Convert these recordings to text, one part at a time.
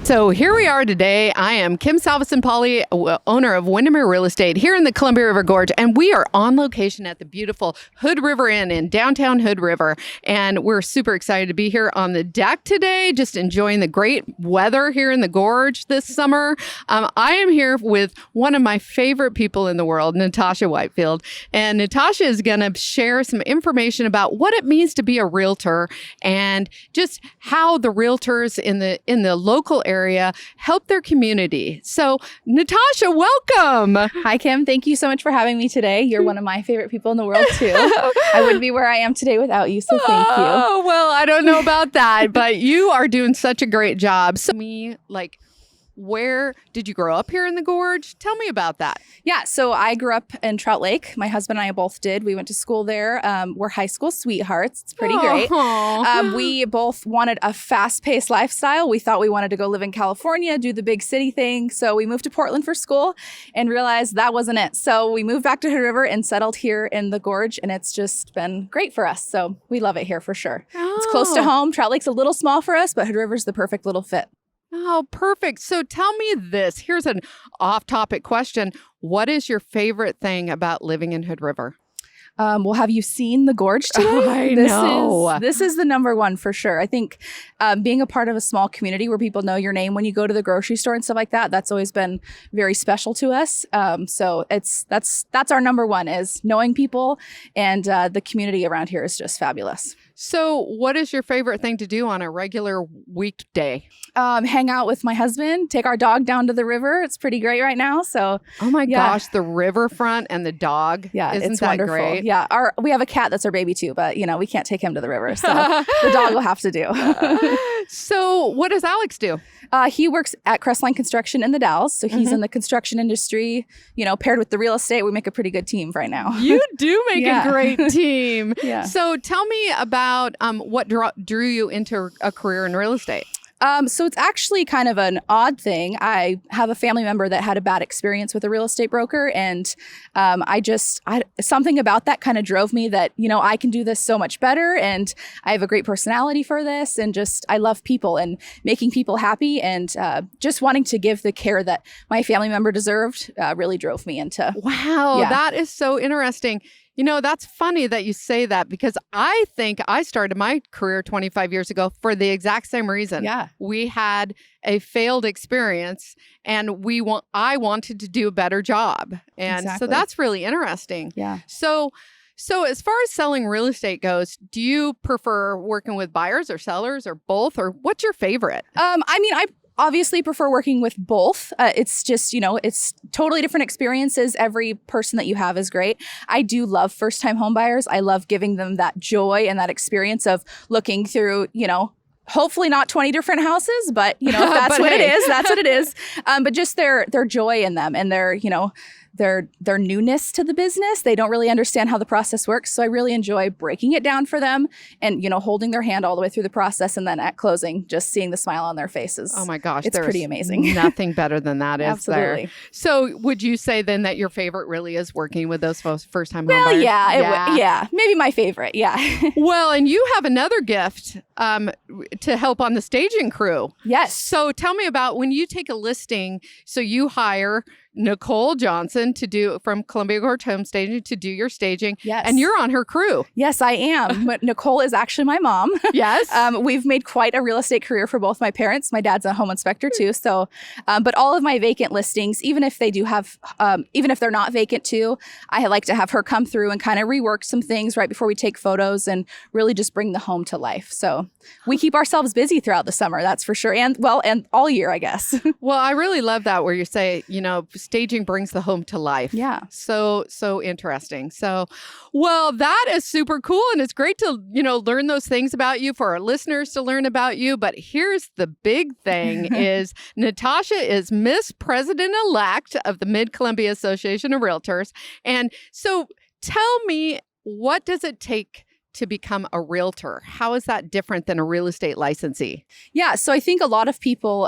So here we are today. I am Kim Salveson-Pauly, owner of Windermere Real Estate here in the Columbia River Gorge, and we are on location at the beautiful Hood River Inn in downtown Hood River, and we're super excited to be here on the deck today, just enjoying the great weather here in the Gorge this summer. I am here with one of my favorite people in the world, Natasha Whitefield, and Natasha is going to share some information about what it means to be a realtor and just how the realtors in the local area help their community. So, Natasha, welcome. Hi, Kim. Thank you so much for having me today. You're one of my favorite people in the world, too. I wouldn't be where I am today without you, so thank you. Oh, well, I don't know about that, but you are doing such a great job. So, where did you grow up here in the Gorge? Tell me about that. Yeah, so I grew up in Trout Lake. My husband and I both did. We went to school there. We're high school sweethearts. It's pretty great. We both wanted a fast-paced lifestyle. We thought we wanted to go live in California, do the big city thing. So we moved to Portland for school and realized that wasn't it. So we moved back to Hood River and settled here in the Gorge, and it's just been great for us. So we love it here for sure. It's close to home. Trout Lake's a little small for us, but Hood River's the perfect little fit. Oh, perfect. So tell me this. Here's an off-topic question. What is your favorite thing about living in Hood River? Well, have you seen the Gorge today? I know. This is the number one for sure. I think being a part of a small community where people know your name when you go to the grocery store and stuff like that, that's always been very special to us. So that's our number one, is knowing people, and the community around here is just fabulous. So what is your favorite thing to do on a regular weekday? Hang out with my husband, take our dog down to the river. It's pretty great right now. So, oh my gosh, the riverfront and the dog. Yeah, isn't it's that wonderful. Great? Yeah, we have a cat that's our baby too, but we can't take him to the river, so the dog will have to do. So what does Alex do? He works at Crestline Construction in the Dalles, so he's in the construction industry. Paired with the real estate, we make a pretty good team right now. You do make a great team. Yeah. So tell me about what drew you into a career in real estate. So it's actually kind of an odd thing. I have a family member that had a bad experience with a real estate broker, and something about that kind of drove me that, I can do this so much better, and I have a great personality for this, and I love people and making people happy, and just wanting to give the care that my family member deserved really drove me into. Wow, that is so interesting. That's funny that you say that, because I think I started my career 25 years ago for the exact same reason. Yeah. We had a failed experience, and I wanted to do a better job. And so that's really interesting. Yeah. So as far as selling real estate goes, do you prefer working with buyers or sellers or both, or what's your favorite? I obviously prefer working with both. It's just, it's totally different experiences. Every person that you have is great. I do love first-time home buyers. I love giving them that joy and that experience of looking through, hopefully not 20 different houses, but, if that's what it is, that's what it is. But just their joy in them and their newness to the business. They don't really understand how the process works. So I really enjoy breaking it down for them and, holding their hand all the way through the process. And then at closing, just seeing the smile on their faces. Oh my gosh. It's pretty amazing. Nothing better than that, is Absolutely. there? So would you say then that your favorite really is working with those first-time home buyers? Yeah. Maybe my favorite. Yeah. Well, and you have another gift to help on the staging crew. Yes. So tell me about when you take a listing, so you hire Nicole Johnson from Columbia Gorge Home Staging to do your staging. Yes. And you're on her crew. Yes, I am. But Nicole is actually my mom. Yes. We've made quite a real estate career for both my parents. My dad's a home inspector too. So, but all of my vacant listings, even if they do have, even if they're not vacant too, I like to have her come through and kind of rework some things right before we take photos and really just bring the home to life. So we keep ourselves busy throughout the summer, that's for sure. And all year, I guess. Well, I really love that where you say, staging brings the home to life. Yeah. So interesting. So, well, that is super cool. And it's great to, learn those things about you, for our listeners to learn about you. But here's the big thing is Natasha is Miss President-elect of the Mid-Columbia Association of Realtors. And so tell me, what does it take to become a realtor? How is that different than a real estate licensee? Yeah, so I think a lot of people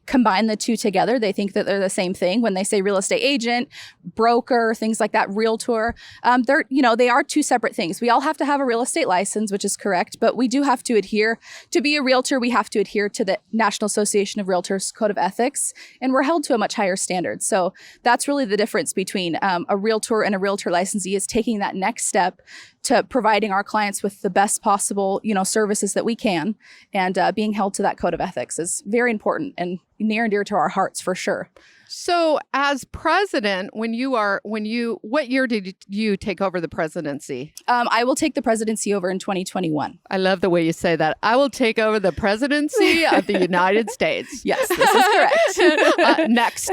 combine the two together. They think that they're the same thing. When they say real estate agent, broker, things like that, realtor, they are two separate things. We all have to have a real estate license, which is correct, but we do have to adhere. To be a realtor, we have to adhere to the National Association of Realtors Code of Ethics, and we're held to a much higher standard. So that's really the difference between a realtor and a realtor licensee, is taking that next step to providing our clients with the best possible, services that we can, and being held to that code of ethics is very important and near and dear to our hearts for sure. So as president, what year did you take over the presidency? I will take the presidency over in 2021. I love the way you say that. I will take over the presidency of the United States. Yes, this is correct. Next.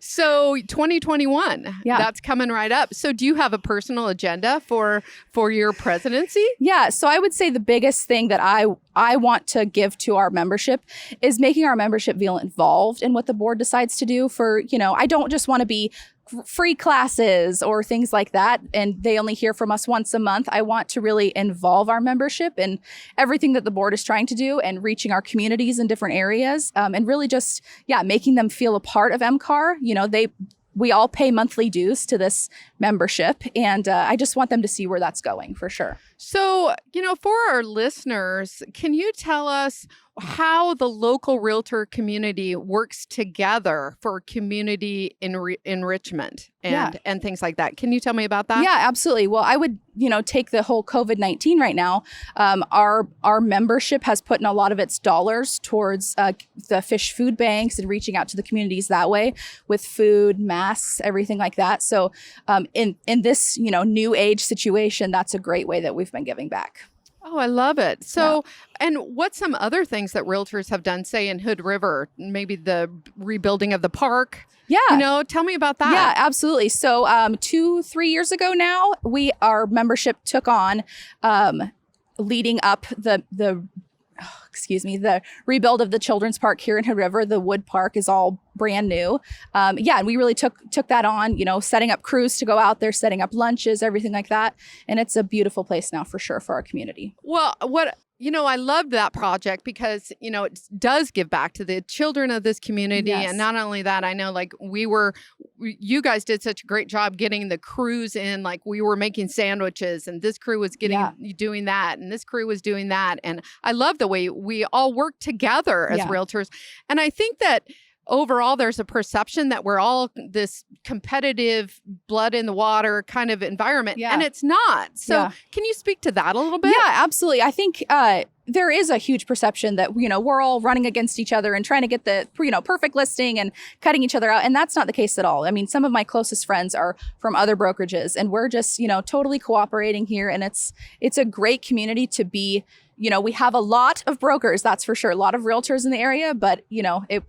So 2021, yeah, that's coming right up. So do you have a personal agenda for your presidency? Yeah, so I would say the biggest thing that I want to give to our membership is making our membership feel involved in what the board decides to do. I don't just want to be free classes or things like that, and they only hear from us once a month. I want to really involve our membership in everything that the board is trying to do and reaching our communities in different areas, and really just, making them feel a part of MCAR. We all pay monthly dues to this membership, and I just want them to see where that's going for sure. So, for our listeners, can you tell us how the local realtor community works together for community enrichment and things like that? Can you tell me about that? Yeah, absolutely. Well, I would, take the whole COVID-19 right now. Our membership has put in a lot of its dollars towards the fish food banks and reaching out to the communities that way with food, masks, everything like that. So in this, new age situation, that's a great way that we've been giving back. Oh, I love it. So, and what's some other things that realtors have done, say in Hood River, maybe the rebuilding of the park? Yeah. Tell me about that. Yeah, absolutely. So 2-3 years ago now, our membership took on leading up the rebuild of the children's park here in Hood River. The wood park is all brand new. And we really took that on, setting up crews to go out there, setting up lunches, everything like that. And it's a beautiful place now for sure for our community. Well, I loved that project because, it does give back to the children of this community. Yes. And not only that, I know you guys did such a great job getting the crews in, like we were making sandwiches and this crew was doing that and this crew was doing that. And I love the way we all work together as realtors. And I think that overall, there's a perception that we're all this competitive, blood in the water kind of environment, and it's not. So can you speak to that a little bit? Yeah, absolutely. I think there is a huge perception that, we're all running against each other and trying to get the, perfect listing and cutting each other out. And that's not the case at all. I mean, some of my closest friends are from other brokerages, and we're just, totally cooperating here. And it's a great community to be. We have a lot of brokers, that's for sure, a lot of realtors in the area, but,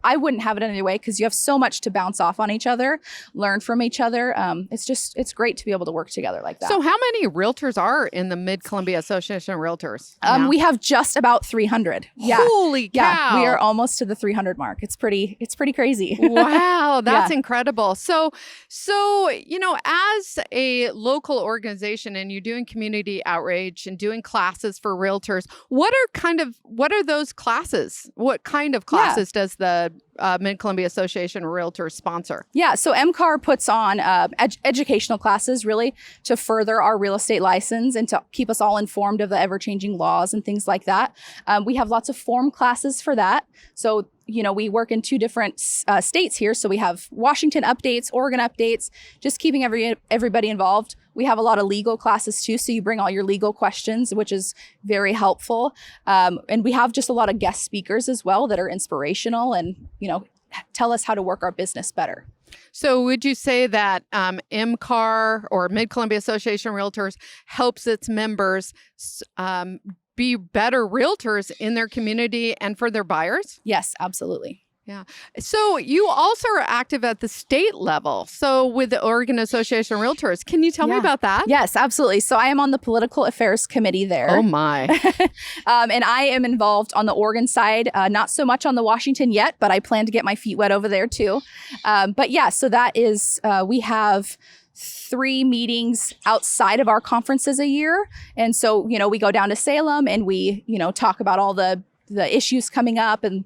I wouldn't have it any way because you have so much to bounce off on each other, learn from each other. It's great to be able to work together like that. So how many realtors are in the Mid-Columbia Association of Realtors? We have just about 300. Yeah. Holy cow. Yeah, we are almost to the 300 mark. It's pretty crazy. Wow, that's incredible. So, as a local organization and you're doing community outreach and doing classes for realtors, what are those classes? What kind of classes does the Mid-Columbia Association of Realtors sponsor? Yeah, so MCAR puts on educational classes really to further our real estate license and to keep us all informed of the ever-changing laws and things like that. We have lots of form classes for that. So we work in 2 different states here. So we have Washington updates, Oregon updates, just keeping everybody involved. We have a lot of legal classes too. So you bring all your legal questions, which is very helpful. And we have just a lot of guest speakers as well that are inspirational and, tell us how to work our business better. So would you say that MCAR or Mid-Columbia Association of Realtors helps its members be better realtors in their community and for their buyers? Yes, absolutely. Yeah. So you also are active at the state level. So with the Oregon Association of Realtors, can you tell me about that? Yes, absolutely. So I am on the political affairs committee there. Oh my. And I am involved on the Oregon side, not so much on the Washington yet, but I plan to get my feet wet over there too. So that is, we have 3 meetings outside of our conferences a year. And so, we go down to Salem and we, talk about all the issues coming up and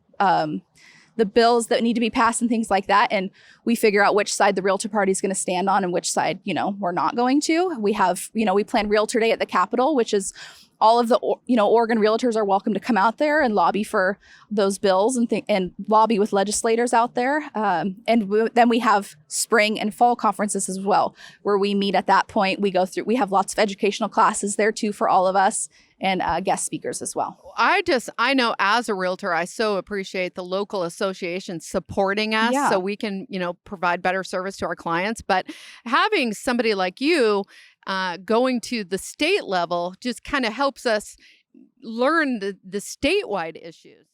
the bills that need to be passed and things like that. And we figure out which side the realtor party is going to stand on and which side, we're not going to. We have, we plan Realtor Day at the Capitol, which is all of the, Oregon realtors are welcome to come out there and lobby for those bills and lobby with legislators out there. Then we have spring and fall conferences as well, where we meet at that point. We have lots of educational classes there too for all of us, and guest speakers as well. I know as a realtor, I so appreciate the local association supporting us so we can, provide better service to our clients. But having somebody like you going to the state level just kind of helps us learn the statewide issues.